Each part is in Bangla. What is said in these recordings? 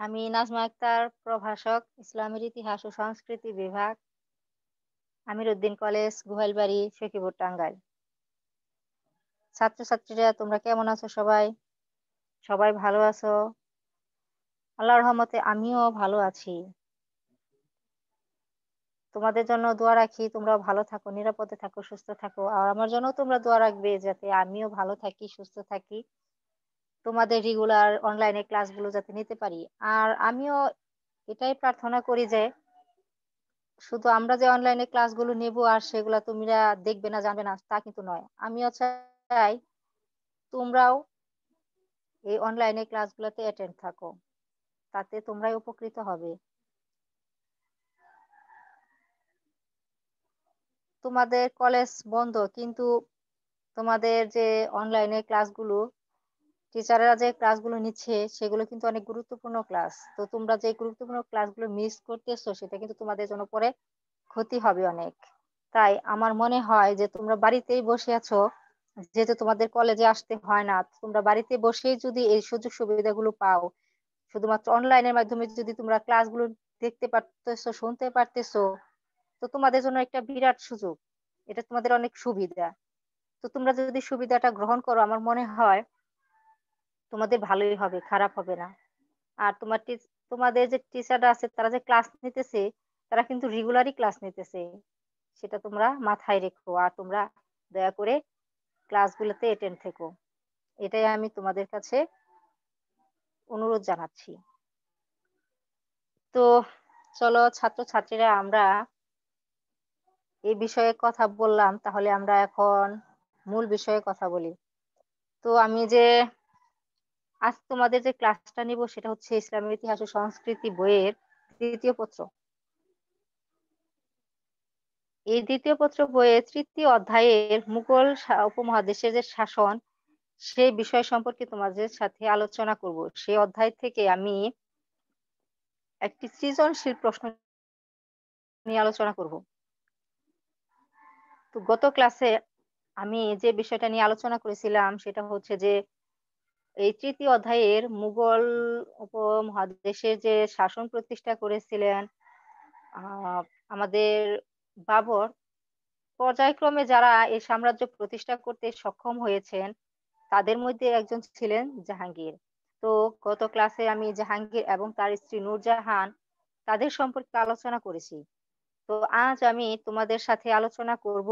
আমি নাজমা আক্তার, প্রভাষক, ইসলামের ইতিহাস ও সংস্কৃতি বিভাগ, আমিরউদ্দিন কলেজ, গোহাইলবাড়ি, সখীপুর, টাঙ্গাইল। ছাত্রছাত্রীরা তোমরা কেমন আছো সবাই? সবাই ভালো আছো? আল্লাহর রহমতে আমিও ভালো আছি। তোমাদের জন্য দোয়া রাখি, তোমরা ভালো থাকো, নিরাপদে থাকো, সুস্থ থাকো। আর আমার জন্য তোমরা দোয়া রাখবে যাতে আমিও ভালো থাকি, সুস্থ থাকি, তোমাদের রেগুলার অনলাইনে ক্লাসগুলো যাতে নিতে পারি। আর আমিও এটাই প্রার্থনা করি যে শুধু আমরা যে অনলাইনে ক্লাসগুলো নেব আর সেগুলা তোমরা দেখবে না, জানবে না, তা কিন্তু নয়। আমিও চাই তোমরাও এই অনলাইনে ক্লাসগুলোতে অ্যাটেন্ড থাকো, তাতে তোমরাই উপকৃত হবে। তোমাদের কলেজ বন্ধ, কিন্তু তোমাদের যে অনলাইনে ক্লাসগুলো টিচাররা যে ক্লাসগুলো নিচ্ছে সেগুলো কিন্তু অনেক গুরুত্বপূর্ণ ক্লাস। তো তোমরা যে গুরুত্বপূর্ণ ক্লাসগুলো মিস করতেছো সেটা কিন্তু তোমাদের জন্য পরে ক্ষতি হবে অনেক। তাই আমার মনে হয় যে তোমরা বাড়িতেই বসে আছো, যেহেতু তোমাদের কলেজে আসতে হয় না, তোমরা বাড়িতে বসেই যদি এই সুযোগ সুবিধাগুলো পাও, শুধুমাত্র অনলাইনের মাধ্যমে যদি তোমরা ক্লাসগুলো দেখতে পারতেছো, শুনতে পারতেছো, তো তোমাদের জন্য একটা বিরাট সুযোগ। এটা তোমাদের অনেক সুবিধা। তো তোমরা যদি সুবিধাটা গ্রহণ করো, আমার মনে হয় তোমাদের ভালোই হবে, খারাপ হবে না। আর তোমাদের যে টিচাররা আছে তারা যে ক্লাস নিতেছে, তারা কিন্তু রেগুলারই ক্লাস নিতেছে, সেটা তোমরা মাথায় রেখো। আর তোমরা দয়া করে ক্লাসগুলোতে অ্যাটেন্ড থেকো, এটাই আমি তোমাদের কাছে অনুরোধ জানাচ্ছি। তো চলো ছাত্রছাত্রীরা, আমরা এই বিষয়ে কথা বললাম, তাহলে আমরা এখন মূল বিষয়ে কথা বলি। তো আমি যে আজ তোমাদের যে ক্লাসটা নিব সেটা হচ্ছে ইসলামের ইতিহাস ও সংস্কৃতি বইয়ের তৃতীয় পত্র। এই দ্বিতীয় পত্র বইয়ের তৃতীয় অধ্যায়ের মুঘল উপমহাদেশের যে শাসন, সেই বিষয় সম্পর্কে তোমাদের সাথে আলোচনা করব। সেই অধ্যায় থেকে আমি একটি সৃজনশীল প্রশ্ন নিয়ে আলোচনা করব। তো গত ক্লাসে আমি যে বিষয়টা নিয়ে আলোচনা করেছিলাম সেটা হচ্ছে যে এই তৃতীয় অধ্যায়ের মুঘল উপমহাদেশের যে শাসন প্রতিষ্ঠা করেছিলেন আহ আমাদের বাবর, পর্যায়ক্রমে যারা এই সাম্রাজ্য প্রতিষ্ঠা করতে সক্ষম হয়েছেন তাদের মধ্যে একজন ছিলেন জাহাঙ্গীর। তো গত ক্লাসে আমি জাহাঙ্গীর এবং তার স্ত্রী নূরজাহান তাদের সম্পর্কে আলোচনা করেছি। তো আজ আমি তোমাদের সাথে আলোচনা করব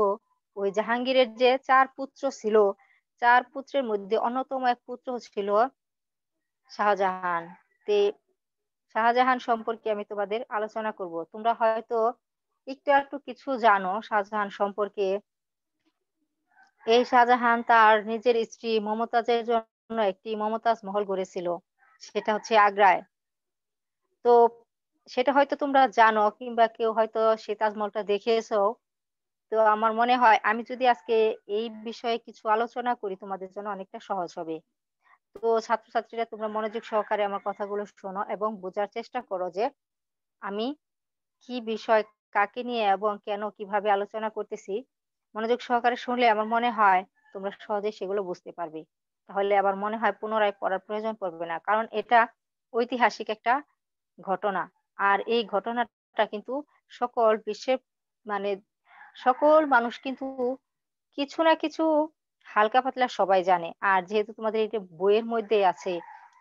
ওই জাহাঙ্গীরের যে চার পুত্র ছিল, চার পুত্রের মধ্যে অন্যতম এক পুত্র ছিল শাহজাহান। তে শাহজাহান সম্পর্কে আমি তোমাদের আলোচনা করব। তোমরা হয়তো একটু একটু কিছু জানো শাহজাহান সম্পর্কে। এই শাহজাহান তার নিজের স্ত্রী মমতাজের জন্য একটি মমতাজ মহল গড়েছিল, সেটা হচ্ছে আগ্রায়। তো সেটা হয়তো তোমরা জানো, কিংবা কেউ হয়তো সে তাজমহলটা দেখেছো। তো আমার মনে হয় আমি যদি আজকে এই বিষয়ে কিছু আলোচনা করি তোমাদের জন্য অনেকটা সহজ হবে। তো ছাত্রছাত্রীরা তোমরা মনোযোগ সহকারে আমার কথাগুলো শোনো এবং বোঝার চেষ্টা করো যে আমি কি বিষয়, কাকে নিয়ে এবং কেন, কিভাবে আলোচনা করতেছি। মনোযোগ সহকারে শুনলে আমার মনে হয় তোমরা সহজে সেগুলো বুঝতে পারবে। তাহলে আবার মনে হয় পুনরায় পড়ার প্রয়োজন পড়বে না, কারণ এটা ঐতিহাসিক একটা ঘটনা। আর এই ঘটনাটা কিন্তু সকল বিশ্বের, মানে সকল মানুষ কিন্তু কিছু না কিছু হালকা পাতলা সবাই জানে। আর যেহেতু তোমাদের এটা বইয়ের মধ্যে আছে,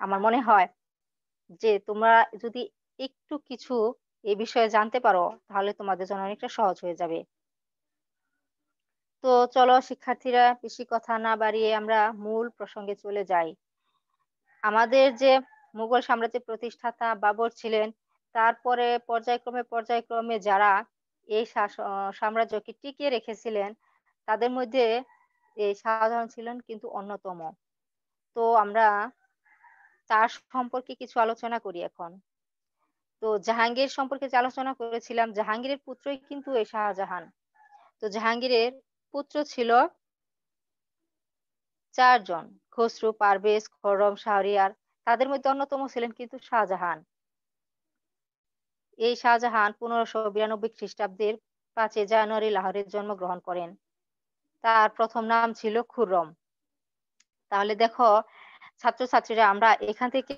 আমার মনে হয় যে তোমরা যদি একটু কিছু এই বিষয়ে জানতে পারো তাহলে তোমাদের জন্য অনেকটা সহজ হয়ে যাবে। তো চলো শিক্ষার্থীরা, বেশি কথা না বাড়িয়ে আমরা মূল প্রসঙ্গে চলে যাই। আমাদের যে মুঘল সাম্রাজ্যের প্রতিষ্ঠাতা বাবর ছিলেন, তারপরে পর্যায়ক্রমে পর্যায়ক্রমে যারা এই সাম্রাজ্যকে টিকিয়ে রেখেছিলেন তাদের মধ্যে এই শাহজাহান ছিলেন কিন্তু অন্যতম। তো আমরা তার সম্পর্কে কিছু আলোচনা করি এখন। তো জাহাঙ্গীর সম্পর্কে যে আলোচনা করেছিলাম, জাহাঙ্গীরের পুত্রই কিন্তু এই শাহজাহান। তো জাহাঙ্গীরের পুত্র ছিল চারজন: খসরু, পারভেজ, খরম, শাহরিয়ার। তাদের মধ্যে অন্যতম ছিলেন কিন্তু শাহজাহান। এই শাহজাহান 1592 খ্রিস্টাব্দের 5 জানুয়ারি লাহোরে জন্মগ্রহণ করেন। তার প্রথম নাম ছিল খুররম। তাহলে দেখো ছাত্রছাত্রীরা, আমরা এখান থেকে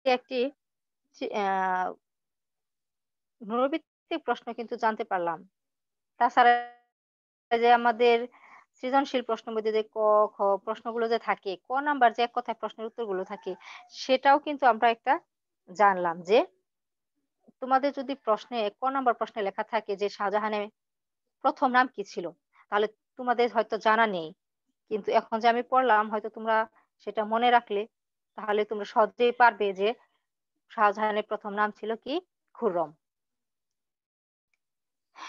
একটি নৈর্ব্যক্তিক প্রশ্ন কিন্তু জানতে পারলাম। তাছাড়া যে আমাদের সৃজনশীল প্রশ্নের মধ্যে যে ক, খ প্রশ্নগুলো যে থাকে, ক নাম্বার যে এক কথায় প্রশ্নের উত্তরগুলো থাকে, সেটাও কিন্তু আমরা একটা জানলাম যে তোমাদের যদি প্রশ্নে ক নাম্বার প্রশ্নে লেখা থাকে যে শাহজাহানের ১ম নাম কি ছিল? তাহলে তোমাদের হয়তো জানা নেই। কিন্তু এখন যে আমি পড়লাম হয়তো তোমরা সেটা মনে রাখলে তাহলে তোমরা সহজেই পারবে যে শাহজাহানের ১ম নাম ছিল কি? খুররম।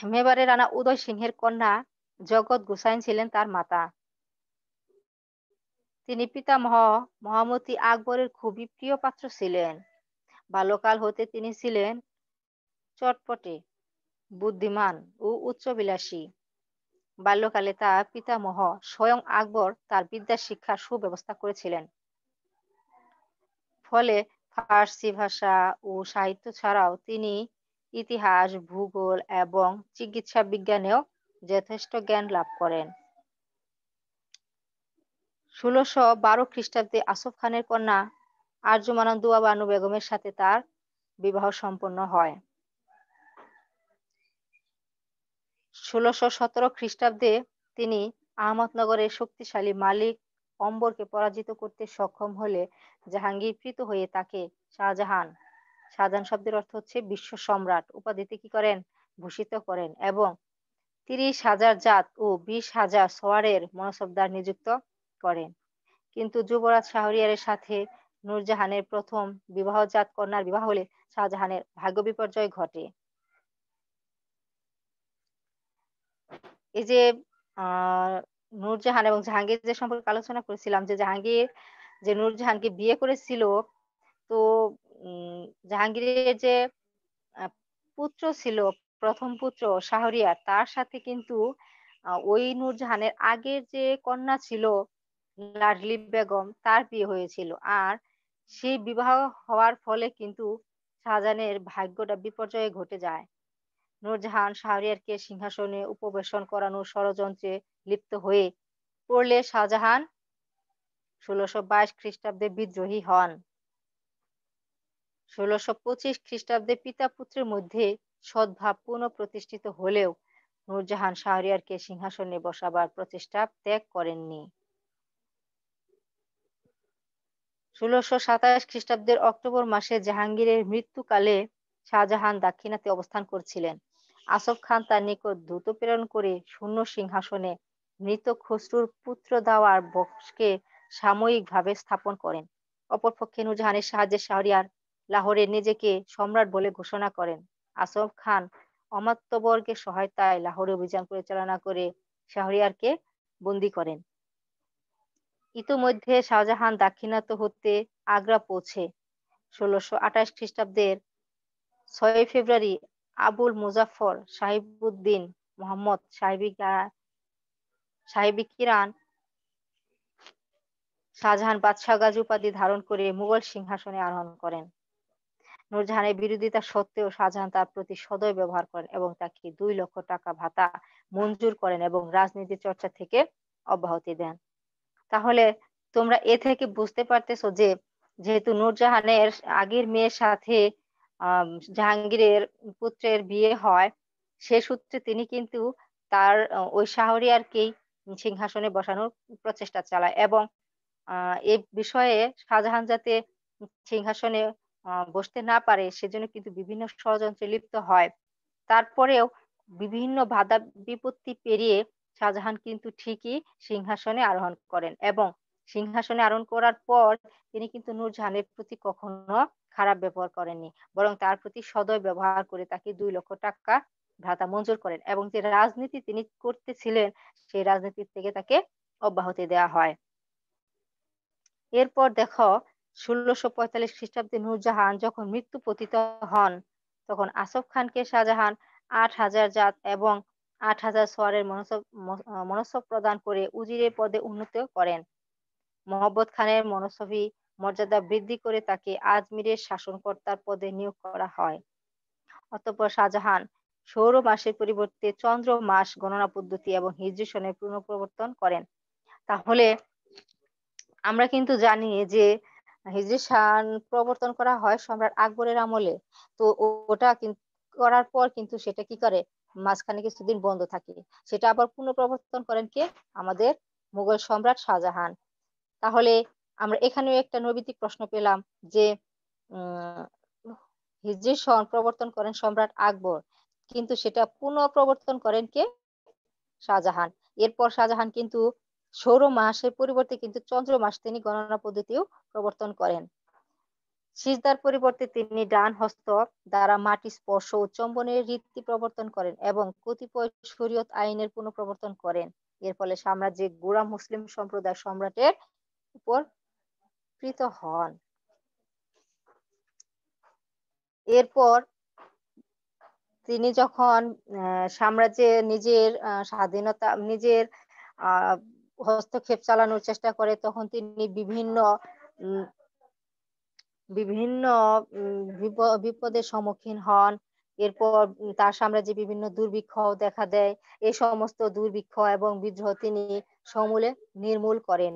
মেবারের রানা উদয় সিংহের কন্যা জগৎ গোসাইন ছিলেন তার মাতা। তিনি পিতামহ মহামতি আকবরের খুবই প্রিয় পাত্র ছিলেন। বাল্যকাল হতে তিনি ছিলেন চটপটে, বুদ্ধিমান ও উচ্চাভিলাষী। বাল্যকালে তার পিতামহ স্বয়ং আকবর তার বিদ্যা শিক্ষার সুব্যবস্থা করেছিলেন। ফলে ফার্সি ভাষা ও সাহিত্য ছাড়াও তিনি ইতিহাস, ভূগোল এবং চিকিৎসা বিজ্ঞানেও যথেষ্ট জ্ঞান লাভ করেন। ১৬১২ খ্রিস্টাব্দে আসফ খানের কন্যা আরজুমানা দুয়া বানু বেগমের সাথে তার বিবাহ সম্পন্ন হয়। ১৬১৭ খ্রিস্টাব্দে তিনি আহমদনগরের শক্তিশালী মালিক অম্বরকে পরাজিত করতে সক্ষম হলে জাহাঙ্গীরকৃত হয়ে তাকে শাহজাহান, শাহজাহান শব্দের অর্থ হচ্ছে বিশ্ব সম্রাট উপাধিতে কি করেন? ভূষিত করেন এবং ৩০,০০০ জাত ও ২০,০০০ সওয়ারের মনসবদার নিযুক্ত করেন। কিন্তু যুবরাজ শাহরিয়ারের সাথে নূরজাহানের প্রথম বিবাহজাত কন্যার বিবাহ হলে শাহজাহানের ভাগ্য বিপর্যয় ঘটে। এই যে আহ নূরজাহান এবং জাহাঙ্গীর যে সম্পর্কে আলোচনা করেছিলাম যে জাহাঙ্গীর যে নূরজাহানকে বিয়ে করেছিল, তো উম জাহাঙ্গীরের যে আহ, পুত্র ছিল, প্রথম পুত্র শাহরিয়ার, তার সাথে কিন্তু ওই নূরজাহানের আগের যে কন্যা ছিল লাডলি বেগম, তার বিয়ে হয়েছিল। আর সেই বিবাহ হওয়ার ফলে কিন্তু শাহজাহানের ভাগ্যটা বিপর্যয়ে ঘটে যায়। নূরজাহান শাহরিয়ারকে সিংহাসনে উপবেশন করানোর ষড়যন্ত্রে লিপ্ত হয়ে পড়লে শাহজাহান ১৬২২ খ্রিস্টাব্দে বিদ্রোহী হন। ১৬২৫ খ্রিস্টাব্দে পিতা পুত্রের মধ্যে সদ্ভাব পুনঃপ্রতিষ্ঠিত হলেও নূরজাহান শাহরিয়ারকে সিংহাসনে বসাবার প্রচেষ্টা ত্যাগ করেননি। ১৬২৭ খ্রিস্টাব্দের অক্টোবর মাসে জাহাঙ্গীরের মৃত্যুকালে শাহজাহান দাক্ষিণাত্যে অবস্থান করছিলেন। আসফ খান তার নিকট দূত প্রেরণ করে শূন্য সিংহাসনে মৃত খসরুর পুত্র দাওয়ার বংশকে সাময়িকভাবে স্থাপন করেন। অপরপক্ষে নূরজাহানের সাহায্যে শাহরিয়ার লাহোরে নিজেকে সম্রাট বলে ঘোষণা করেন। আসফ খান অমাত্যবর্গের সহায়তায় লাহোরে অভিযান পরিচালনা করে শাহরিয়ারকে বন্দী করেন। ইতোমধ্যে শাহজাহান দাক্ষিণাত্য হতে আগ্রা পৌঁছে ১৬২৮ খ্রিস্টাব্দের ৬ ফেব্রুয়ারি আবুল মুজাফফর সাহিবউদ্দিন মোহাম্মদ সাহেবী কিরান শাহজাহান বাদশাহ গাজী উপাধি ধারণ করে মুঘল সিংহাসনে আরোহণ করেন। নূরজাহানের বিরোধিতা সত্ত্বেও শাহজাহান তার প্রতি সদয় ব্যবহার করেন এবং তাকে ২ লক্ষ টাকা ভাতা মঞ্জুর করেন এবং রাজনীতি চর্চা থেকে অব্যাহতি দেন। তাহলে তোমরা এ থেকে বুঝতে পারতেছো যে যেহেতু নূরজাহানের আগের মেয়ের সাথে আহ জাহাঙ্গীরের পুত্রের বিয়ে হয়, সে সূত্রে তিনি কিন্তু তার ওই শাহরিয়ারকেই সিংহাসনে বসানোর প্রচেষ্টা চালায় এবং এ বিষয়ে শাহজাহান যাতে সিংহাসনে বসতে না পারে সেজন্য কিন্তু বিভিন্ন ষড়যন্ত্রে লিপ্ত হয়। তারপরেও বিভিন্ন বাধা বিপত্তি পেরিয়ে শাহজাহান কিন্তু ঠিকই সিংহাসনে আরোহণ করেন এবং সিংহাসনে আরোহণ করার পর তিনি কিন্তু নূরজাহানের প্রতি কখনো খারাপ ব্যবহার করেননি, বরং তার প্রতি সদয় ব্যবহার করে তাকে ২ লক্ষ টাকা ভাতা মঞ্জুর করেন এবং যে রাজনীতি তিনি করতেছিলেন সেই রাজনীতি থেকে তাকে অব্যাহতি দেওয়া হয়। এরপর দেখো ১৬৪৫ খ্রিস্টাব্দে নূরজাহান যখন মৃত্যু পতিত হন তখন আসফ খানকে শাহজাহান ৮,০০০ জাত এবং ৮,০০০ সওয়ারের মনসব প্রদান করে উজিরের পদে উন্নীত করেন। মহম্মদ খানের মনসবী মর্যাদা বৃদ্ধি করে তাকে আজমিরের শাসনকর্তার পদে নিয়োগ করা হয়। অতঃপর শাহজাহান সৌর মাসের পরিবর্তে চন্দ্র মাস গণনা পদ্ধতি এবং হিজরি সনের পুনঃপ্রবর্তন করেন। তাহলে আমরা কিন্তু জানি যে হিজরি সন প্রবর্তন করা হয় সম্রাট আকবরের আমলে। তো ওটা করার পর কিন্তু সেটা কি করে মাঝখানে কিছুদিন বন্ধ থাকে। সেটা আবার পুনঃপ্রবর্তন করেন কে? আমাদের মুঘল সম্রাট শাহজাহান। তাহলে আমরা এখানেও একটা নৈমিত্তিক প্রশ্ন পেলাম যে উম হিজরি সন প্রবর্তন করেন সম্রাট আকবর। কিন্তু সেটা পুনঃপ্রবর্তন করেন কে? শাহজাহান। এরপর শাহজাহান কিন্তু সৌর মাসের পরিবর্তে কিন্তু চন্দ্র মাস তিনি গণনা পদ্ধতিও প্রবর্তন করেন। সিজদার পরিবর্তে তিনি ডান হস্ত দ্বারা মাটি স্পর্শ ও চুম্বনের রীতি প্রবর্তন করেন এবং কতিপয় শরীয়ত আইনের পুনঃপ্রবর্তন করেন। এর ফলে সাম্রাজ্যে গোঁড়া মুসলিম সম্প্রদায় সম্রাটের উপর কৃত হন। এরপর তিনি যখন সাম্রাজ্যে নিজের স্বাধীনতা নিজের আ হস্তক্ষেপ চালানোর চেষ্টা করে তখন তিনি উম বিভিন্ন বিপদের সম্মুখীন হন। এরপর তার সাম্রাজ্যে বিভিন্ন দুর্ভিক্ষও দেখা দেয়। এই সমস্ত দুর্ভিক্ষ এবং বিদ্রোহ তিনি সমূলে নির্মূল করেন।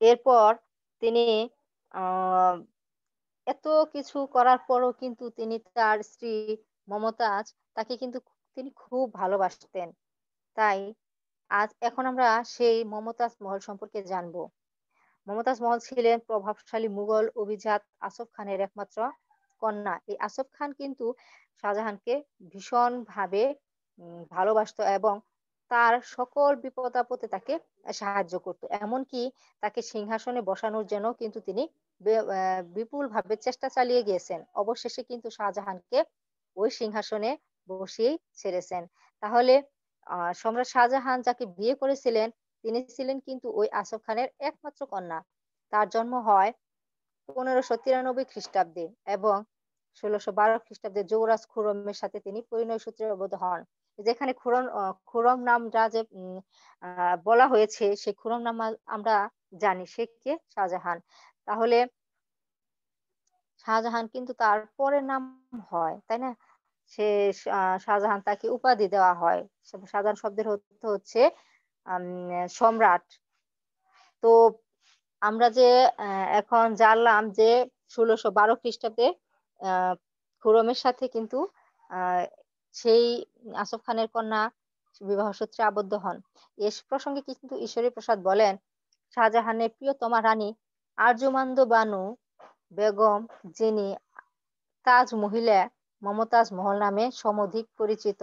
এরপর তিনি আ এত কিছু করার পরও কিন্তু তিনি তার স্ত্রী মমতাজ তাকে কিন্তু তিনি খুব ভালোবাসতেন। তাই এখন আমরা সেই মমতাজ মহল সম্পর্কে জানব। মমতাজ মহল ছিলেন প্রভাবশালী মুঘল অভিজাত আসফ খানের একমাত্র কন্যা। এই আসফ খান কিন্তু শাহজাহানকে ভীষণভাবে ভালোবাসতো এবং তার সকল বিপদ-আপদে তাকে সাহায্য করত। এমনকি তাকে সিংহাসনে বসানোর জন্য কিন্তু তিনি বিপুলভাবে চেষ্টা চালিয়ে গিয়েছেন। অবশেষে কিন্তু শাহজাহানকে ওই সিংহাসনে বসিয়েই ছেড়েছেন। তাহলে সম্রাট শাহজাহান যাকে বিয়ে করেছিলেন তিনি ছিলেন কিন্তু ওই আসফ খানের একমাত্র কন্যা। তার জন্ম হয় ১৫৯৩ খ্রিস্টাব্দে এবং ১৬১২ খ্রিস্টাব্দে যুবরাজ খুরমের সাথে তিনি পরিণয় সূত্রে আবদ্ধ হন। যেখানে খুরম নামটা যে বলা হয়েছে সেই খুরম নাম আমরা জানি সে কে? শাহজাহান। তাহলে শাহজাহান কিন্তু তার পরের নাম হয়, তাই না? সে শাহজাহান তাকে উপাধি দেওয়া হয়। শাহজাহান শব্দের অর্থ হচ্ছে আম সম্রাট। তো আমরা যে এখন জানলাম যে ১৬১২ খ্রিস্টাব্দে আ খুরমের সাথে কিন্তু আ সেই আসফ খানের কন্যা বিবাহ সূত্রে আবদ্ধ হন। এ প্রসঙ্গে কিন্তু ঈশ্বরী প্রসাদ বলেন, শাহজাহানের প্রিয়তমা রানী আরজুমান্দ বানু বেগম যিনি তাজ মহিলা মমতাজ মহল নামে সমধিক পরিচিত।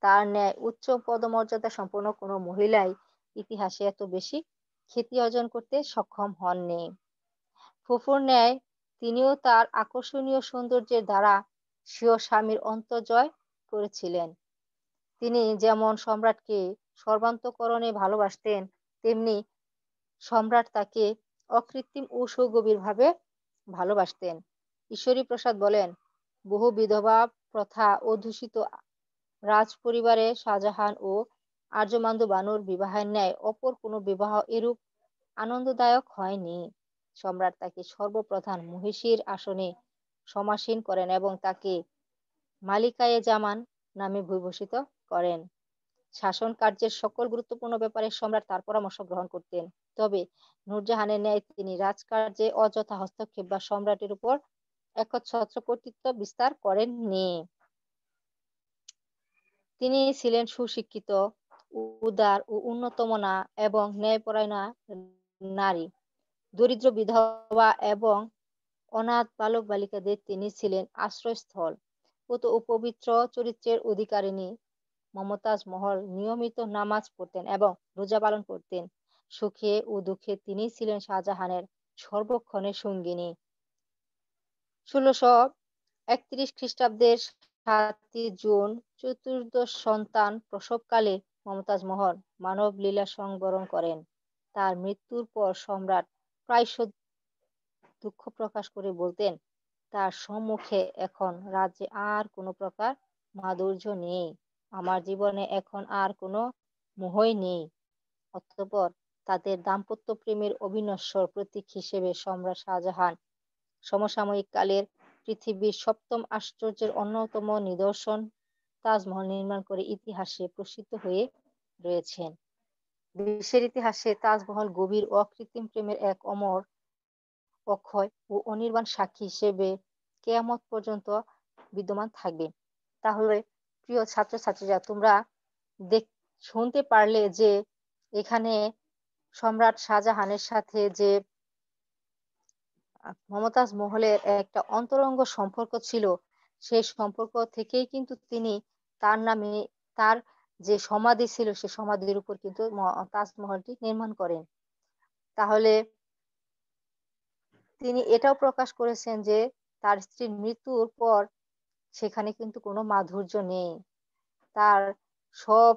তার ন্যায় উচ্চ পদমর্যাদা সম্পন্ন কোনো মহিলাই ইতিহাসে এত বেশি খ্যাতি অর্জন করতে সক্ষম হননি। ফুফুর ন্যায় তিনিও তার আকর্ষণীয় সৌন্দর্যের দ্বারা স্বীয় স্বামীর অন্তর জয় করেছিলেন। তিনি যেমন সম্রাটকে সর্বান্তঃকরণে ভালোবাসতেন, তেমনি সম্রাট তাকে অকৃত্রিম ও সুগভীরভাবে ভালোবাসতেন। ঈশ্বরী প্রসাদ বলেন, বহু বিধবা প্রথা অধ্যুষিত রাজপরিবারে শাহজাহান ও আর্যমান্দ বানুর বিবাহের ন্যায় অপর কোনো বিবাহ এরূপ আনন্দদায়ক হয়নি। সম্রাট তাকে সর্বপ্রধান মহিষীর আসনে সমাসীন করেন এবং তাকে মালিকায়ে জামান নামে ভূষিত করেন। শাসন কার্যের সকল গুরুত্বপূর্ণ ব্যাপারে সম্রাট তার পরামর্শ গ্রহণ করতেন। তবে নূরজাহানের ন্যায় তিনি রাজকার্যে অযথা হস্তক্ষেপ বা সম্রাটের উপর একচ্ছত্র কর্তৃত্ব বিস্তার করেননি। তিনি ছিলেন সুশিক্ষিত, উদার ও উন্নতমনা এবং ন্যায়পরায়ণা নারী। দরিদ্র বিধবা এবং অনাথ বালক-বালিকাদের তিনি ছিলেন আশ্রয়স্থল। পূত ও পবিত্র চরিত্রের অধিকারিণী মমতাজ মহল নিয়মিত নামাজ পড়তেন এবং রোজা পালন করতেন। সুখে ও দুঃখে তিনিই ছিলেন শাহজাহানের সর্বক্ষণের সঙ্গিনী। ১৬৩১ খ্রিস্টাব্দের ৭ই জুন চতুর্দশ সন্তান প্রসবকালে মমতাজ মহল মানব লীলা সংবরণ করেন। তার মৃত্যুর পর সম্রাট প্রায়শ দুঃখ প্রকাশ করে বলতেন, তার সম্মুখে এখন রাজ্যে আর কোনো প্রকার মাধুর্য নেই। আমার জীবনে এখন আর কোনো মোহই নেই। অতঃপর তাদের দাম্পত্য প্রেমের অবিনশ্বর প্রতীক হিসেবে সম্রাট শাহজাহান সমসাময়িক কালের পৃথিবীর সপ্তম আশ্চর্যের অন্যতম নিদর্শন তাজমহল নির্মাণ করে ইতিহাসে প্রসিদ্ধ হয়ে রয়েছেন। বিশ্বের ইতিহাসে তাজমহল গভীর অকৃত্রিম প্রেমের এক অমর, অক্ষয় ও অনির্বাণ সাক্ষী হিসেবে কেয়ামত পর্যন্ত বিদ্যমান থাকবে। তাহলে প্রিয় ছাত্রছাত্রীরা, তোমরা দেখ শুনতে পারলে যে এখানে সম্রাট শাহজাহানের সাথে যে মমতাজ মহলের একটা অন্তরঙ্গ সম্পর্ক ছিল, সেই সম্পর্ক থেকেই কিন্তু তিনি তার নামে তার যে সমাধি ছিল সে সমাধির উপর কিন্তু তাজমহলটি নির্মাণ করেন। তাহলে তিনি এটাও প্রকাশ করেছেন যে তার স্ত্রীর মৃত্যুর পর সেখানে কিন্তু কোনো মাধুর্য নেই। তার সব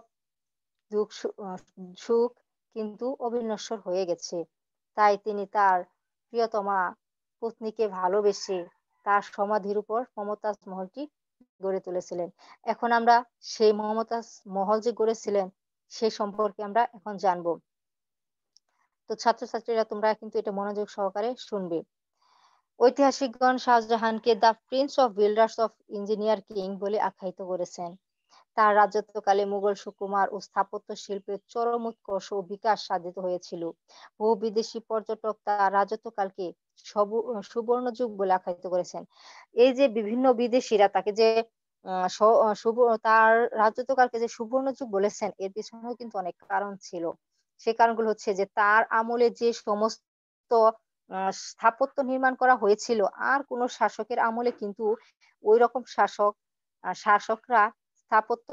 সুখ কিন্তু অবিনশ্বর হয়ে গেছে। তাই তিনি তার প্রিয়তমা পত্নীকে ভালোবেসে তার সমাধির উপর মমতাজ মহলটি গড়ে তুলেছিলেন। এখন আমরা সেই মমতাজ মহল যে গড়েছিলেন সে সম্পর্কে আমরা এখন জানবো। তো ছাত্রছাত্রীরা, তোমরা কিন্তু এটা মনোযোগ সহকারে শুনবে। ঐতিহাসিকগণ শাহজাহানকে the prince of builders of engineer king বলে আখ্যায়িত করেছেন। তার রাজত্বকালে মুঘল সুকুমার ও স্থাপত্য শিল্পের চরম উৎকর্ষ ও বিকাশ সাধিত হয়েছিল। বহু বিদেশি পর্যটক তার রাজত্বকালকে সুবর্ণ যুগ বলে আখ্যায়িত করেছেন। এই যে বিভিন্ন বিদেশিরা তাকে যে তার রাজত্বকালকে যে সুবর্ণ যুগ বলেছেন, এর পিছনেও কিন্তু অনেক কারণ ছিল। সে কারণগুলো হচ্ছে যে তার আমলে যে সমস্ত স্থাপত্য নির্মাণ করা হয়েছিল, আর কোন শাসকের আমলে কিন্তু ওই রকম শাসকরা স্থাপত্য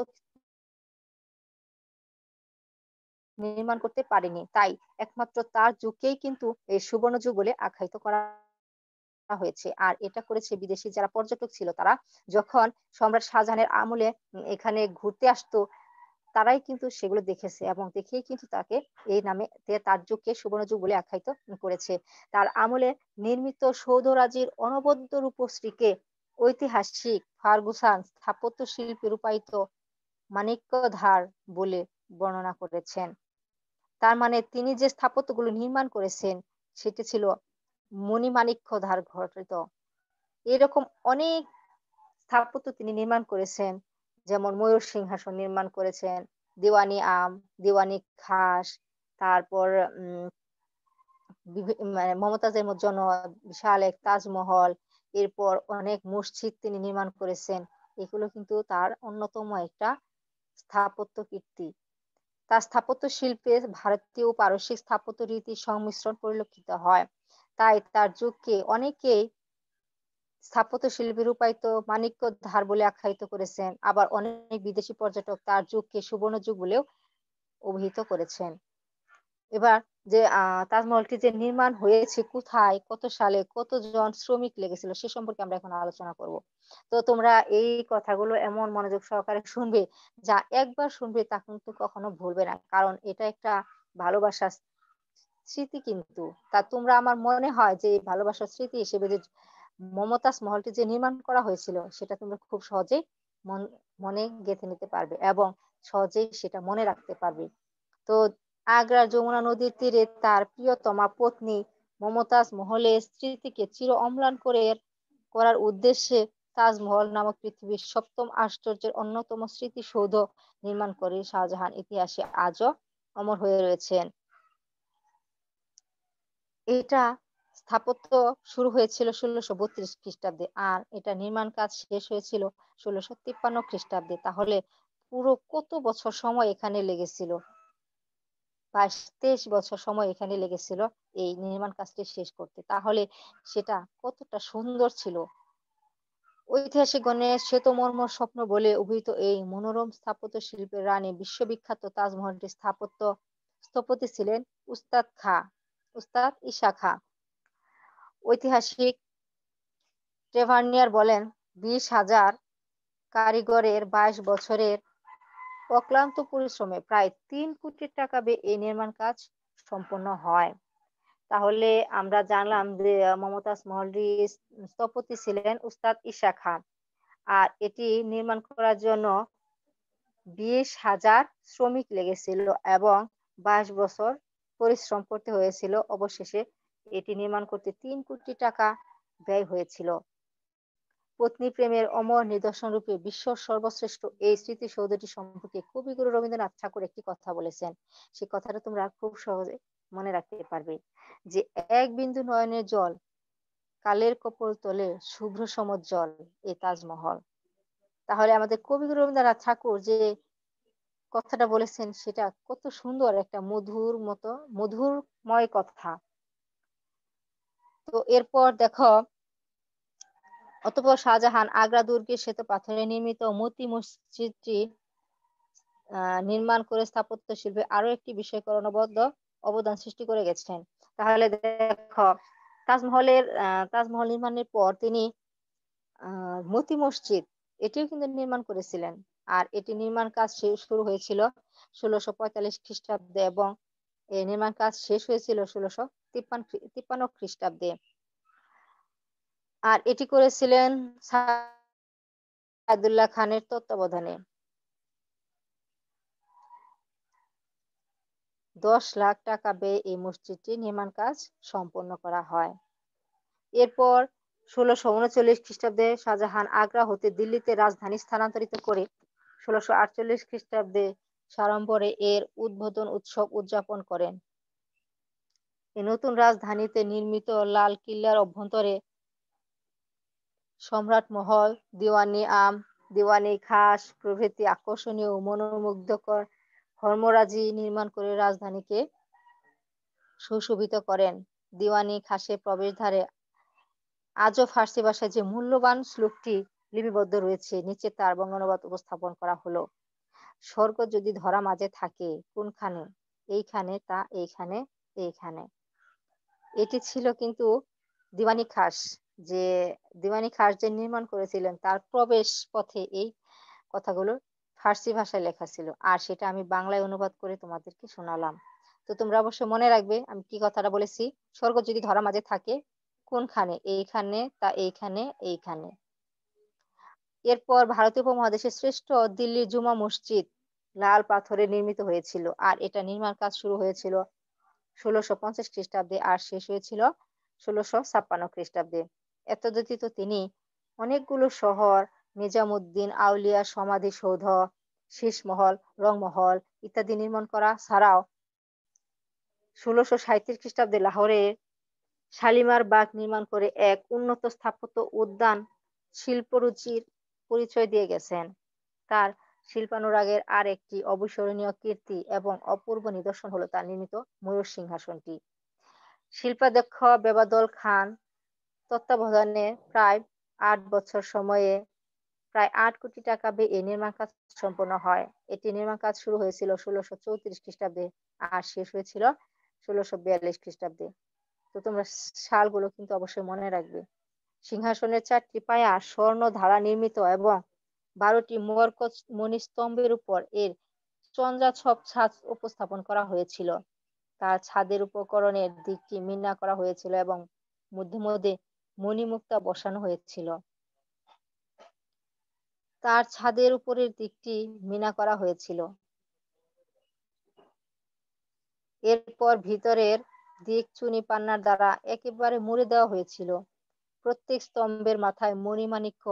নির্মাণ করতে পারেনি। তাই একমাত্র তার যুগকেই কিন্তু এই সুবর্ণ যুগ বলে আখ্যায়িত করা হয়েছে। আর এটা করেছে বিদেশি যারা পর্যটক ছিল, তারা যখন সম্রাট শাহজাহানের আমলে এখানে ঘুরতে আসতো, তারাই কিন্তু সেগুলো দেখেছে এবং দেখেই কিন্তু তাকে এই নামে তার যুগকে সুবর্ণ যুগ বলে আখ্যায়িত করেছে। তার আমলে নির্মিত সৌধরাজির অনবদ্য রূপশ্রীকে ঐতিহাসিক ফার্গুসান স্থাপত্য শিল্পে রূপায়িত মাণিক্যধার বলে বর্ণনা করেছেন। তার মানে তিনি যে স্থাপত্যগুলো নির্মাণ করেছেন সেটি ছিল মণিমাণিক্য ধার ঘটিত। এরকম অনেক স্থাপত্য তিনি নির্মাণ করেছেন। যেমন ময়ূর সিংহাসন নির্মাণ করেছেন, দেওয়ানি আম, দেওয়ানি খাস, তারপর মানে মমতাজের জন্য বিশাল এক তাজমহল, এরপর অনেক মসজিদ তিনি নির্মাণ করেছেন। এগুলো কিন্তু তার অন্যতম একটা স্থাপত্য কীর্তি। তার স্থাপত্য শিল্পে ভারতীয় ও পারসিক স্থাপত্য রীতির সংমিশ্রণ পরিলক্ষিত হয়। তাই তার যুগকে অনেকেই স্থাপত্য শিল্পে রূপায়িত মাণিক্য ধার বলে আখ্যায়িত করেছেন। আবার অনেক বিদেশি পর্যটক তার যুগকে সুবর্ণ যুগ বলেও অভিহিত করেছেন। এবার যে তাজমহলটি যে নির্মাণ হয়েছে কোথায়, কত সালে, কতজন শ্রমিক লেগেছিল সে সম্পর্কে আমরা এখন আলোচনা করব। তো তোমরা এই কথাগুলো এমন মনোযোগ সহকারে শুনবে, যা একবার শুনবে তা কিন্তু কখনো ভুলবে না। কারণ এটা একটা ভালোবাসার স্মৃতি কিন্তু। তা তোমরা, আমার মনে হয় যে এই ভালোবাসার স্মৃতি হিসেবে যে মমতাজ মহলটি যে নির্মাণ করা হয়েছিল সেটা তোমরা খুব সহজেই মন মনে গেঁথে নিতে পারবে এবং সহজেই সেটা মনে রাখতে পারবে। তো আগ্রার যমুনা নদীর তীরে তার প্রিয়তমা পত্নী মমতাজ মহলের স্মৃতিকে চির অম্লান করার উদ্দেশ্যে তাজমহল নামক পৃথিবীর সপ্তম আশ্চর্যের অন্যতম স্মৃতিসৌধ নির্মাণ করে শাহজাহান ইতিহাসে আজও অমর হয়ে রয়েছেন। এটা স্থাপত্য শুরু হয়েছিল 1632 খ্রিস্টাব্দে, আর এটা নির্মাণ কাজ শেষ হয়েছিল 1653 খ্রিস্টাব্দে। তাহলে পুরো কত বছর সময় এখানে লেগেছিল? 22-23 বছর সময় এখানে লেগেছিল এই নির্মাণ কাজটি শেষ করতে। তাহলে সেটা কতটা সুন্দর ছিল। ঐতিহাসিকগণের শ্বেতমর্মর স্বপ্ন বলে অভিহিত এই মনোরম স্থাপত্য শিল্পের রানী বিশ্ববিখ্যাত তাজমহলটির স্থপতি ছিলেন উস্তাদ ঈসা খাঁ। ঐতিহাসিক ট্রেভারনিয়ার বলেন, 20,000 কারিগরের 22 বছরের অক্লান্ত পরিশ্রমে প্রায় 3 কোটি টাকা ব্যয়ে এই নির্মাণ কাজ সম্পন্ন হয়। তাহলে আমরা জানলাম যে মমতাজ মহলটির স্থপতি ছিলেন উস্তাদ ঈসা খান। আর এটি নির্মাণ করার জন্য 20,000 শ্রমিক লেগেছিল এবং 22 বছর পরিশ্রম করতে হয়েছিল। অবশেষে এটি নির্মাণ করতে 3 কোটি টাকা ব্যয় হয়েছিল। পত্নী প্রেমের অমর নিদর্শন রূপে বিশ্ব সর্বশ্রেষ্ঠ এই স্মৃতিসৌধটি সম্পর্কে কবিগুরু রবীন্দ্রনাথ ঠাকুর একটি কথা বলেছেন। সেই কথাটা তোমরা খুব সহজে মনে রাখতে পারবে যে, এক বিন্দু নয়নের জল কালের কপোল তলে শুভ্র সমুজ্জ্বল এ তাজমহল। তাহলে আমাদের কবিগুরু রবীন্দ্রনাথ ঠাকুর যে কথাটা বলেছেন সেটা কত সুন্দর একটা মধুরময় কথা। তো এরপর দেখো, অতঃপর শাহজাহান আগ্রা দুর্গের শ্বেত পাথরে নির্মিত মতি মসজিদটি নির্মাণ করে স্থাপত্য শিল্পে আরো একটি বিস্ময়কর অনবদ্য অবদান সৃষ্টি করে গেছেন। তাহলে দেখো, তাজমহল নির্মাণের পর তিনি মতি মসজিদ এটিও কিন্তু নির্মাণ করেছিলেন। আর এটি নির্মাণ কাজ শুরু হয়েছিল 1645 খ্রিস্টাব্দে এবং এই নির্মাণ কাজ শেষ হয়েছিল 1653 খ্রিস্টাব্দে। আর এটি করেছিলেন সাইদুল্লাহ খানের তত্ত্বাবধানে। 10 লাখ টাকা ব্যয়ে এই মসজিদটি নির্মাণ কাজ সম্পন্ন করা হয়। এরপর 1639 খ্রিস্টাব্দে শাহজাহান আগ্রা হতে দিল্লিতে রাজধানী স্থানান্তরিত করে 1648 খ্রিস্টাব্দে সাড়ম্বরে এর উদ্বোধন উৎসব উদযাপন করেন। এই নতুন রাজধানীতে নির্মিত লাল কিল্লার অভ্যন্তরে সম্রাট মহল, দিওয়ানি আম, দিওয়ানি খাস প্রভৃতি আকর্ষণীয় ও মনোমুগ্ধকর ধর্মরাজি নির্মাণ করে রাজধানীকে সুশোভিত করেন। দিওয়ানি খাসের প্রবেশদ্বারে আজও ফার্সি ভাষায় যে মূল্যবান শ্লোকটি লিপিবদ্ধ রয়েছে, নিচে তার বঙ্গানুবাদ উপস্থাপন করা হলো। স্বর্গ যদি ধরা মাঝে থাকে কোনখানে, এইখানে তা এইখানে এইখানে। এটি ছিল কিন্তু দিওয়ানি খাস, যে দিওয়ানি খাস যে নির্মাণ করেছিলেন তার প্রবেশ পথে এই কথাগুলো ফার্সি ভাষায় লেখা ছিল। আর সেটা আমি বাংলায় অনুবাদ করে তোমাদেরকে শোনালাম। তো তোমরা অবশ্যই মনে রাখবে আমি কি কথাটা বলেছি। স্বর্গ যদি ধরা মাঝে থাকে কোনখানে, এইখানে তা এইখানে এইখানে। এরপর ভারতীয় উপমহাদেশের শ্রেষ্ঠ দিল্লির জুমা মসজিদ লাল পাথরে নির্মিত হয়েছিল। আর এটা নির্মাণ কাজ শুরু হয়েছিল 1650 খ্রিস্টাব্দে আর শেষ হয়েছিল 1656 খ্রিস্টাব্দে। এতদ্ব্যতীত তিনি অনেকগুলো শহর, নিজামুদ্দিন আউলিয়া সমাধিসৌধ, শীষমহল, রংমহল ইত্যাদি নির্মাণ করা ছাড়াও 1637 খ্রিস্টাব্দে লাহোরে শালিমার বাগ নির্মাণ করে এক উন্নত স্থাপত্য উদ্যান শিল্পরুচির পরিচয় দিয়ে গেছেন। তার শিল্পানুরাগের আর একটি অবিস্মরণীয় কীর্তি এবং অপূর্ব নিদর্শন হলো তার নির্মিত ময়ূর সিংহাসনটি। শিল্পাধ্যক্ষ বেবাদল খান তত্ত্বাবধানে প্রায় 8 বছর সময়ে প্রায় 8 কোটি টাকা ব্যয়ে এই নির্মাণ কাজ সম্পন্ন হয়। এটি নির্মাণ কাজ শুরু হয়েছিল 1634 খ্রিস্টাব্দে আর শেষ হয়েছিল 1642 খ্রিস্টাব্দে। তো তোমরা সালগুলো কিন্তু অবশ্যই মনে রাখবে। সিংহাসনের 4টি পায়া স্বর্ণ ধারা নির্মিত এবং 12টি মরকত মণিস্তম্ভের উপর এর চন্দ্রাছব ছাঁচ উপস্থাপন করা হয়েছিল। তার ছাদের উপকরণের দিকটি মিনা করা হয়েছিল এবং মধ্যে মধ্যে মণিমুক্তা বসানো হয়েছিল। তার ছাদের উপরের দিকটি মিনা করা হয়েছিল। এরপর ভিতরের দিক চুনি পান্নার দ্বারা একেবারে মুড়ে দেওয়া হয়েছিল। প্রত্যেক স্তম্ভের মাথায় মণিমাণিক্য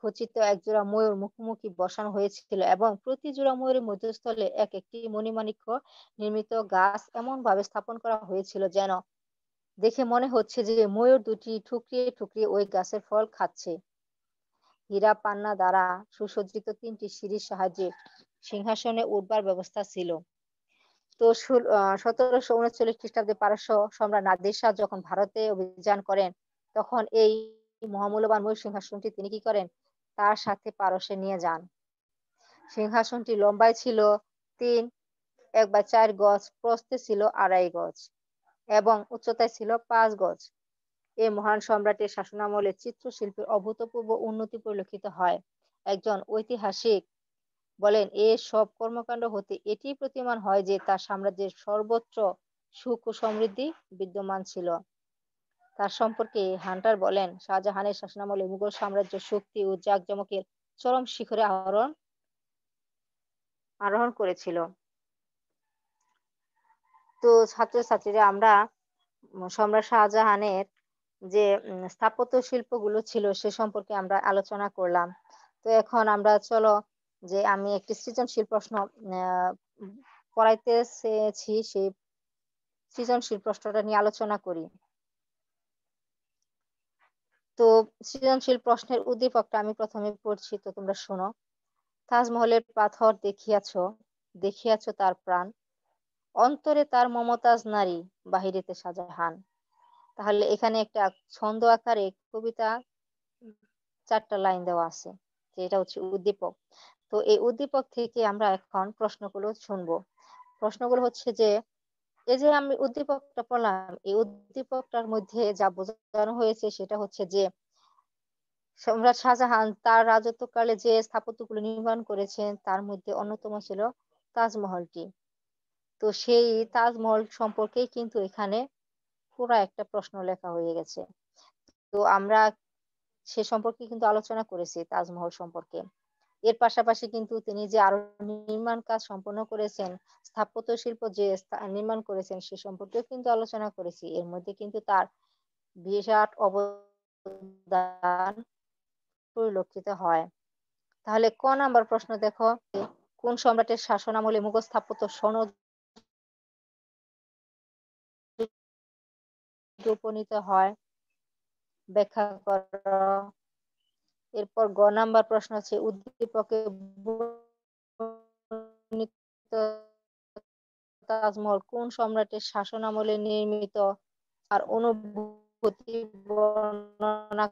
খচিত একজোড়া ময়ূর মুখোমুখি বসানো হয়েছিল এবং প্রতি জোড়া ময়ূরের মধ্যস্থলে এক একটি মণিমাণিক্য নির্মিত গাছ এমন ভাবে স্থাপন করা হয়েছিল যেন দেখে মনে হচ্ছে যে ময়ূর দুটি ঠুকরিয়ে ঠুকরিয়ে ওই গাছের ফল খাচ্ছে। হীরা পান্না দ্বারা সুসজ্জিত 3টি সিঁড়ির সাহায্যে সিংহাসনে উঠবার ব্যবস্থা ছিল। তো 1739 খ্রিস্টাব্দে পারস্য সম্রাট নাদির শাহ যখন ভারতে অভিযান করেন তখন এই মহামূল্যবান ময়ূর সিংহাসনটি তিনি কি করেন তার সাথে পারস্যে নিয়ে যান। সিংহাসনটি লম্বায় ছিল 3 1/4 গজ, প্রস্থে ছিল 2.5 গজ এবং উচ্চতায় ছিল 5 গজ। এই মহান সম্রাটের শাসনামলে চিত্রশিল্পের অভূতপূর্ব উন্নতি পরিলক্ষিত হয়। একজন ঐতিহাসিক বলেন এ সব কর্মকাণ্ড হতে এটি প্রতীয়মান হয় যে তার সাম্রাজ্যের সর্বত্র সুখ ও সমৃদ্ধি বিদ্যমান ছিল। তার সম্পর্কে হান্টার বলেন শাহজাহানের শাসনামলে মুঘল সাম্রাজ্য শক্তি ও জাঁকজমকের চরম শিখরে আরোহণ করেছিল। তো ছাত্রছাত্রীরা আমরা সম্রাট শাহজাহানের যে স্থাপত্য শিল্পগুলো ছিল সে সম্পর্কে আমরা আলোচনা করলাম। তো এখন আমরা চলো যে আমি একটি সৃজনশীল প্রশ্ন আ উম পড়াইতে চেয়েছি, সেই সৃজনশীল প্রশ্নটা নিয়ে আলোচনা করি। তো সৃজনশীল প্রশ্নের উদ্দীপকটা আমি ১ম এ পড়ছি, তো তোমরা শোনো। তাজমহলের পাথর দেখিয়াছ, দেখিয়াছ তার প্রাণ। অন্তরে তার মমতাজ নারী, বাহিরেতে শাজাহান। তাহলে এখানে একটা ছন্দ আকারে কবিতা ৪ টা লাইন দেওয়া আছে। যে এটা হচ্ছে উদ্দীপক। তো এই উদ্দীপক থেকে আমরা এখন প্রশ্নগুলো শুনবো। প্রশ্নগুলো হচ্ছে যে, এই যে আমি উদ্দীপকটা পড়লাম, এই উদ্দীপকটার মধ্যে যা বোঝানো হয়েছে সেটা হচ্ছে যে, সম্রাট শাহজাহান তার রাজত্বকালে যে স্থাপত্যগুলো নির্মাণ করেছেন তার মধ্যে অন্যতম ছিল তাজমহলটি। তো সেই তাজমহল সম্পর্কেই কিন্তু এখানে পুরা একটা প্রশ্ন লেখা হয়ে গেছে। তো আমরা সে সম্পর্কে কিন্তু আলোচনা করেছি তাজমহল সম্পর্কে। এর পাশাপাশি কিন্তু তিনি যে আরো নির্মাণ কাজ সম্পন্ন করেছেন, স্থাপত্য শিল্প যে নির্মাণ করেছেন সে সম্পর্কেও কিন্তু আলোচনা করেছি। এর মধ্যে কিন্তু তার বিরাট অবদান পরিলক্ষিত হয়। তাহলে ক নাম্বার প্রশ্ন দেখো, কোন সম্রাটের শাসনামলে মুঘল স্থাপত্য স্বর্ণযুগে উপনীত হয়? ব্যাখ্যা করো। এরপর গ নাম্বার প্রশ্ন হচ্ছে উদ্দীপকে বর্ণিত তাজমহল কোন সম্রাটের শাসনামলে নির্মিত? আর অনুভূতি বর্ণনা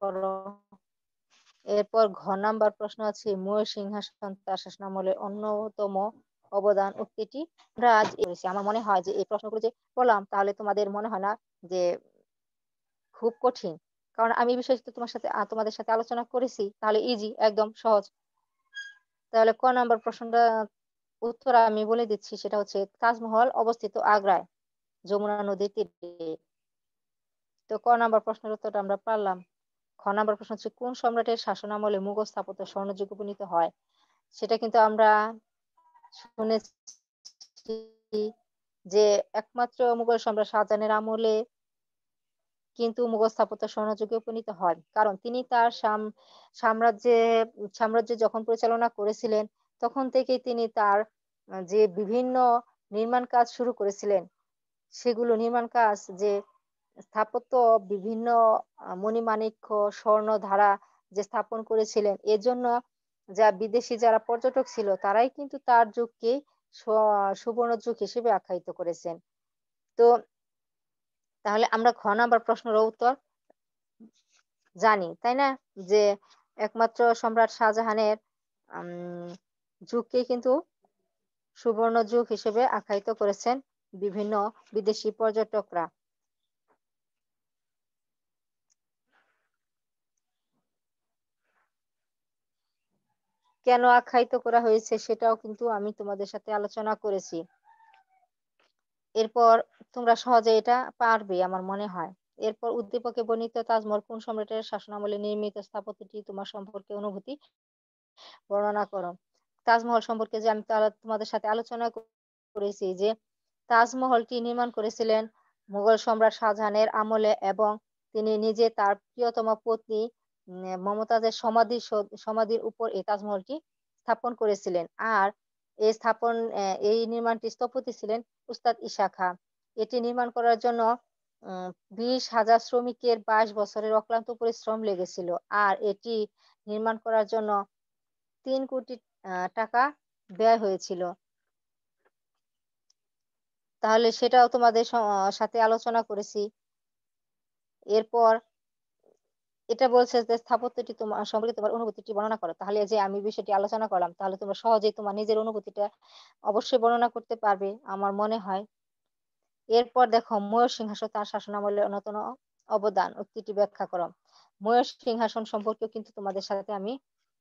করো। এরপর ঘ নাম্বার প্রশ্ন আছে ময়ূর সিংহাসন তার শাসনামলের অন্যতম অবদান উক্তিটি। আমরা আজ এসেছি। আমার মনে হয় যে এই প্রশ্নগুলো যে পড়লাম তাহলে তোমাদের মনে হয় না যে খুব কঠিন? কারণ আমি এই বিষয়ে তো তোমাদের সাথে আলোচনা করেছি। তাহলে ইজি একদম সহজ। তাহলে ক নাম্বার প্রশ্নটা উত্তর আমি বলে দিচ্ছি, সেটা হচ্ছে তাজমহল অবস্থিত আগ্রায়, যমুনা নদীর তীরে। তো ক নাম্বার প্রশ্নের উত্তরটা আমরা পারলাম। খ নাম্বার প্রশ্ন হচ্ছে কোন সম্রাটের শাসনামলে মুঘল স্থাপত্য স্বর্ণযুগে উপনীত হয়? সেটা কিন্তু আমরা শুনেছি যে একমাত্র মুঘল সম্রাট শাহজাহানের আমলে কিন্তু মুঘল স্থাপত্য স্বর্ণযুগে উপনীত হয়। কারণ তিনি তার সাম্রাজ্যে সাম্রাজ্য যখন পরিচালনা করেছিলেন, তখন থেকেই তিনি তার যে বিভিন্ন নির্মাণ কাজ শুরু করেছিলেন, সেগুলো নির্মাণ কাজ যে স্থাপত্য বিভিন্ন মণি-মাণিক্য, স্বর্ণ ধারা যে স্থাপন করেছিলেন, এজন্য বিদেশী যারা পর্যটক ছিল, তারাই কিন্তু তার যুগকে স সুবর্ণ যুগ হিসেবে আখ্যায়িত করেছেন। তো তাহলে আমরা ঘ নাম্বার প্রশ্নেরও উত্তর জানি, তাই না? যে একমাত্র সম্রাট শাহজাহানের আম যুগকেই কিন্তু সুবর্ণ যুগ হিসেবে আখ্যায়িত করেছেন বিভিন্ন বিদেশি পর্যটকরা। কেন আখ্যায়িত করা হয়েছে সেটাও কিন্তু আমি তোমাদের সাথে আলোচনা করেছি। এরপর তোমরা সহজে এটা পারবে আমার মনে হয়। এরপর উদ্দীপকে বর্ণিত তাজমহল কোন সম্রাটের শাসনামলে নির্মিত স্থাপত্যটি তোমার সম্পর্কে অনুভূতি বর্ণনা করো। তাজমহল সম্পর্কে যে আমি তোমাদের সাথে আলোচনা করেছি যে তাজমহলটি নির্মাণ করেছিলেন মুঘল সম্রাট শাহজাহানের আমলে এবং তিনি নিজে তার প্রিয়তমা পত্নী মমতাজের সমাধির উপর এই তাজমহলটি স্থাপন করেছিলেন। আর এই নির্মাণটি স্থপতি ছিলেন উস্তাদ ঈসা খাঁ। এটি নির্মাণ করার জন্য ২০,০০০ শ্রমিকের ২২ বছরের অক্লান্ত পরিশ্রম লেগেছিল। আর এটি নির্মাণ করার জন্য ৩ কোটি টাকা ব্যয় হয়েছিল। তাহলে সেটাও তোমাদের সাথে আলোচনা করেছি। এরপর এটা বলছে যে স্থাপত্যটি সম্পর্কে তোমার অনুভূতিটি বর্ণনা করো। তাহলে যে আমি বিষয়টি আলোচনা করলাম, তাহলে তোমরা সহজেই তোমার নিজের অনুভূতিটা অবশ্যই বর্ণনা করতে পারবে আমার মনে হয়। এরপর দেখো ময়ূর সিংহাসন তার শাসনামলের অন্যতম অবদান উক্তিটি ব্যাখ্যা করো। ময়ূর সিংহাসন সম্পর্কেও কিন্তু তোমাদের সাথে আমি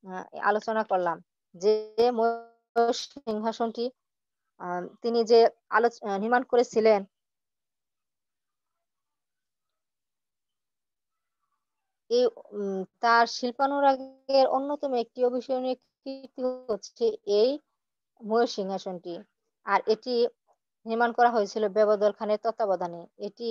আ আলোচনা করলাম। যে ময়ূর সিংহাসনটি তিনি যে নির্মাণ করেছিলেন, এই তার শিল্পানুরাগের অন্যতম একটি অবিস্মরণীয় কীর্তি হচ্ছে এই ময়ূর সিংহাসনটি। আর এটি নির্মাণ করা হয়েছিল বেবদর খানের তত্ত্বাবধানে। এটি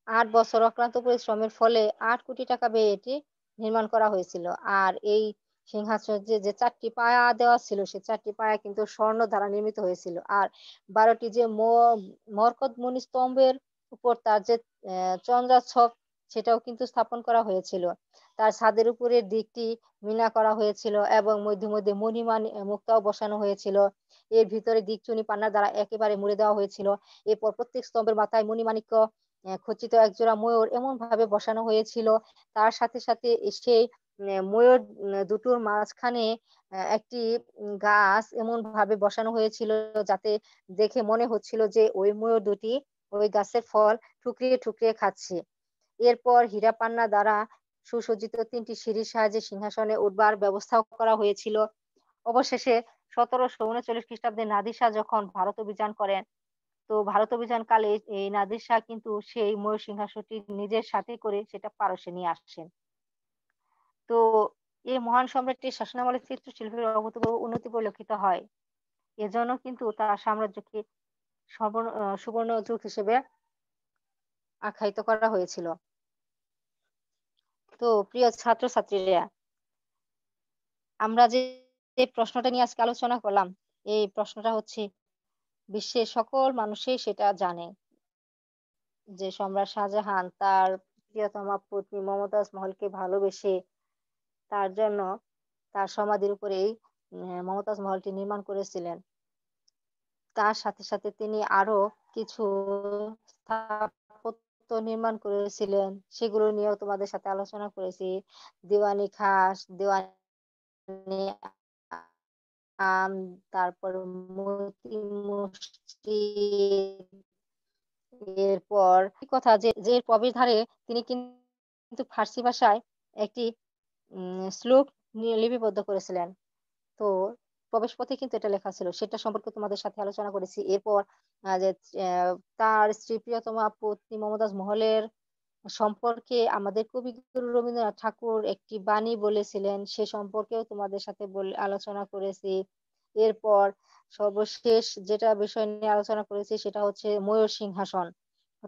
৮ বছর অক্লান্ত পরিশ্রমের ফলে ৳৮,০০,০০,০০০ ব্যয়ে এটি নির্মাণ করা হয়েছিল। আর এই সিংহাসনের যে ৪ টি পায়া দেওয়া ছিল, সে ৪ টি পায়া কিন্তু স্বর্ণ দ্বারা নির্মিত হয়েছিল। আর ১২ টি যে মরকতমণি স্তম্ভের উপর তার যে চন্দ্রাচ্ছক, সেটাও কিন্তু স্থাপন করা হয়েছিল। তার ছাদের উপরের দিকটি মিনা করা হয়েছিল এবং মধ্যে মণিমাণি মুক্তাও বসানো হয়েছিল। এর ভিতরে দিকচুনি পান্না দ্বারা একেবারে মুড়ে দেওয়া হয়েছিল। এরপর প্রত্যেক স্তম্ভের মাথায় মণিমাণিক্য খচিত একজোড়া ময়ূর এমনভাবে বসানো হয়েছিল। তার সাথে সেই ময়ূর দুটোর মাঝখানে একটি গাছ এমনভাবে বসানো হয়েছিল যাতে দেখে মনে হচ্ছিল যে ওই ময়ূর দুটি ওই গাছের ফল ঠুকরিয়ে খাচ্ছে। এরপর হীরা পান্না দ্বারা সুসজ্জিত ৩ টি সিঁড়ির সাহায্যে সিংহাসনে উঠবার ব্যবস্থাও করা হয়েছিল। অবশেষে ১৭৩৯ খ্রিস্টাব্দে নাদির শাহ যখন ভারত অভিযান করেন, তো ভারত অভিযানকালে এই নাদির শাহ কিন্তু সেই ময়ূর সিংহাসনটি নিজের সাথে করে সেটা পারস্যে নিয়ে আসেন। তো এই মহান সম্রাটটির শাসনামলে চিত্রশিল্পের অভূতপূর্ব উন্নতি পরিলক্ষিত হয়। এজন্য কিন্তু তার সাম্রাজ্যকে সুবর্ণ যুগ হিসেবে আখ্যায়িত করা হয়েছিল। তো প্রিয় ছাত্রছাত্রীরা, আমরা যে প্রশ্নটা নিয়ে আজকে আলোচনা করলাম, এই প্রশ্নটা হচ্ছে বিশ্বের সকল মানুষই সেটা জানে যে সম্রাট শাহজাহান তার প্রিয়তমা পত্নী মমতাজ মহলকে ভালোবেসে তার জন্য তার সমাধির উপরেই মমতাজ মহলটি নির্মাণ করেছিলেন। তার সাথে তিনি আরো কিছু স্থাপত্য নির্মাণ করেছিলেন। সেগুলো নিয়েও তোমাদের সাথে আলোচনা করেছি। দেওয়ানি খাস, দেওয়ানি আম, তারপর মতি মসজিদ, এরপর কি কথা যে প্রবেশদ্বারে তিনি কিন্তু ফার্সি ভাষায় একটি শ্লোক লিপিবদ্ধ করেছিলেন। তো প্রবেশপথে কিন্তু এটা লেখা ছিল। সেটা সম্পর্কে তোমাদের সাথে আলোচনা করেছি। এরপর যে তার স্ত্রী প্রিয়তমা পত্নী মমতাজ মহলের সম্পর্কে আমাদের কবিগুরু রবীন্দ্রনাথ ঠাকুর একটি বাণী বলেছিলেন। সে সম্পর্কেও তোমাদের সাথে আলোচনা করেছি। এরপর সর্বশেষ যেটা বিষয় নিয়ে আলোচনা করেছি সেটা হচ্ছে ময়ূর সিংহাসন।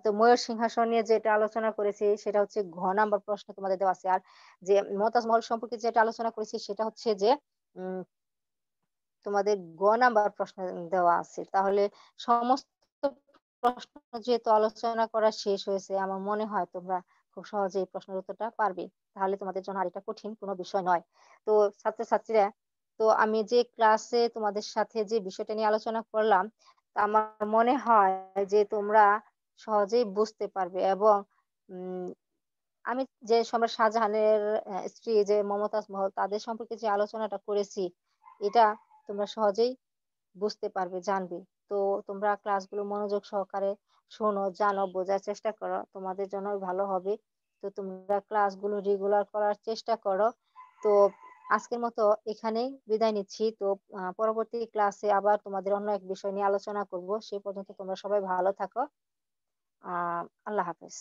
তো ময়ূর সিংহাসন নিয়ে যেটা আলোচনা করেছি সেটা হচ্ছে ঘ নাম্বার প্রশ্ন তোমাদের দেওয়া আছে। আর যে মমতাজ মহল সম্পর্কে যেটা আলোচনা করেছি সেটা হচ্ছে যে উম তোমাদের গ নাম্বার প্রশ্ন দেওয়া আছে। তাহলে সমস্ত প্রশ্ন যেহেতু আলোচনা করা শেষ হয়েছে, আমার মনে হয় তোমরা খুব সহজেই এই প্রশ্নের উত্তরটা পারবে। তাহলে তোমাদের জন্য আর এটা কঠিন কোনো বিষয় নয়। তো ছাত্রছাত্রীরা, তো আমি যে ক্লাসে তোমাদের সাথে যে বিষয়টা নিয়ে আলোচনা করলাম, তা আমার মনে হয় যে তোমরা সহজেই বুঝতে পারবে এবং উম আমি যে সম্রাট শাহজাহানের স্ত্রী যে মমতাজ মহল তাদের সম্পর্কে যে আলোচনাটা করেছি, এটা তোমরা সহজেই বুঝতে পারবে, জানবে। তো তোমরা ক্লাসগুলো মনোযোগ সহকারে শোনো, জানো, বোঝার চেষ্টা করো। তোমাদের জন্যই ভালো হবে। তো তোমরা ক্লাসগুলো রেগুলার করার চেষ্টা করো। তো আজকের মতো এখানেই বিদায় নিচ্ছি। তো পরবর্তী ক্লাসে আবার তোমাদের অন্য এক বিষয় নিয়ে আলোচনা করব। সে পর্যন্ত তোমরা সবাই ভালো থাকো। আল্লাহ হাফেজ।